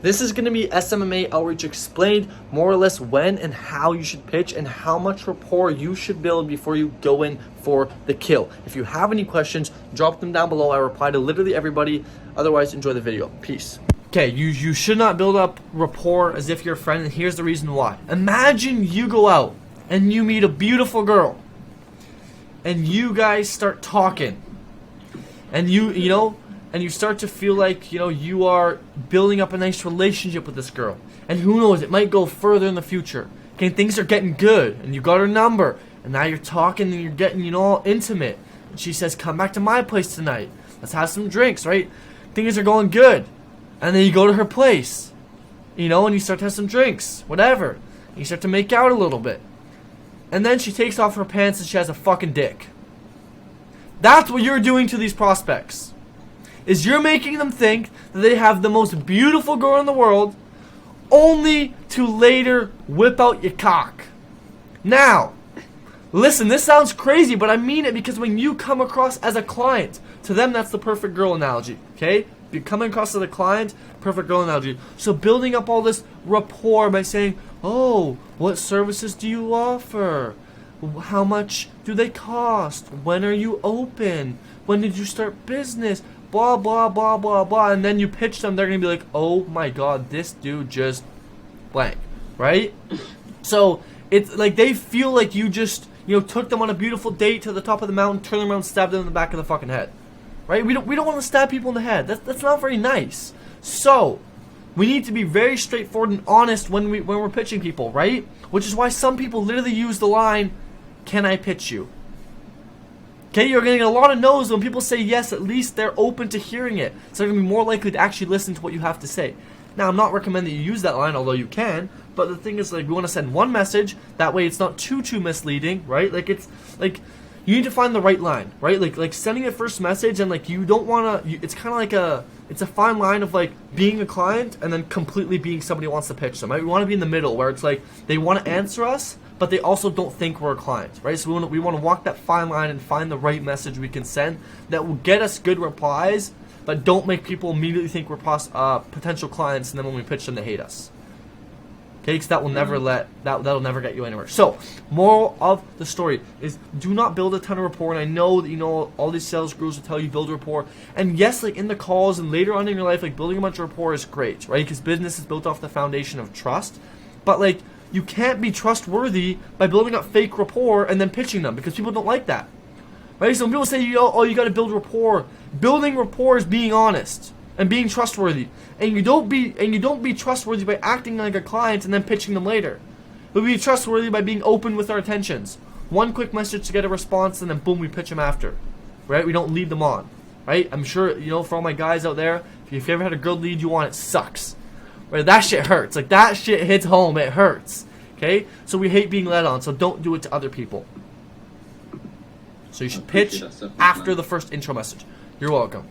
This is going to be SMMA outreach explained, more or less when and how you should pitch and how much rapport you should build before you go in for the kill. If you have any questions, drop them down below. I reply to literally everybody. Otherwise, enjoy the video. Peace. Okay, you should not build up rapport as if you're a friend, and here's the reason why. Imagine you go out and you meet a beautiful girl and you guys start talking and you start to feel like, you are building up a nice relationship with this girl. And who knows, it might go further in the future. Okay, things are getting good, and you got her number, and now you're talking and you're getting, all intimate. And she says, come back to my place tonight. Let's have some drinks, right? Things are going good. And then you go to her place, and you start to have some drinks, whatever. And you start to make out a little bit. And then she takes off her pants and she has a fucking dick. That's what you're doing to these prospects. Is you're making them think that they have the most beautiful girl in the world, only to later whip out your cock. Now, listen, this sounds crazy, but I mean it, because when you come across as a client, to them that's the perfect girl analogy, okay? You're coming across as a client, perfect girl analogy. So building up all this rapport by saying, oh, what services do you offer? How much do they cost? When are you open? When did you start business? Blah, blah, blah, blah, blah. And then you pitch them, they're going to be like, oh my god, this dude just blank, right? So it's like they feel like you just, took them on a beautiful date to the top of the mountain, turned them around, stabbed them in the back of the fucking head. Right? We don't want to stab people in the head. That's not very nice. So we need to be very straightforward and honest when we're pitching people, right? Which is why some people literally use the line, can I pitch you? Okay, you're getting a lot of no's. When people say yes, at least they're open to hearing it. So they're going to be more likely to actually listen to what you have to say. Now, I'm not recommending that you use that line, although you can. But the thing is, we want to send one message. That way it's not too misleading, right? You need to find the right line, right? Like sending a first message, and you don't want to, it's kind of it's a fine line of being a client and then completely being somebody who wants to pitch them, right? We want to be in the middle where it's they want to answer us, but they also don't think we're a client, right? So we want to walk that fine line and find the right message we can send that will get us good replies, but don't make people immediately think we're potential clients, and then when we pitch them, they hate us. Okay, because that will never that'll never get you anywhere. So, moral of the story is, do not build a ton of rapport. And I know that all these sales gurus will tell you build rapport. And yes, in the calls and later on in your life, building a bunch of rapport is great, right? Because business is built off the foundation of trust. But you can't be trustworthy by building up fake rapport and then pitching them, because people don't like that, right? So when people say, you got to build rapport. Building rapport is being honest and being trustworthy, and you don't be trustworthy by acting like a client and then pitching them later. But be trustworthy by being open with our intentions. One quick message to get a response, and then boom, we pitch them after, right? We don't lead them on, right? I'm sure for all my guys out there, if you ever had a girl lead you on, it sucks, right? That shit hurts. That shit hits home. It hurts. Okay, so we hate being led on, so don't do it to other people. So you should pitch after the first intro message. You're welcome.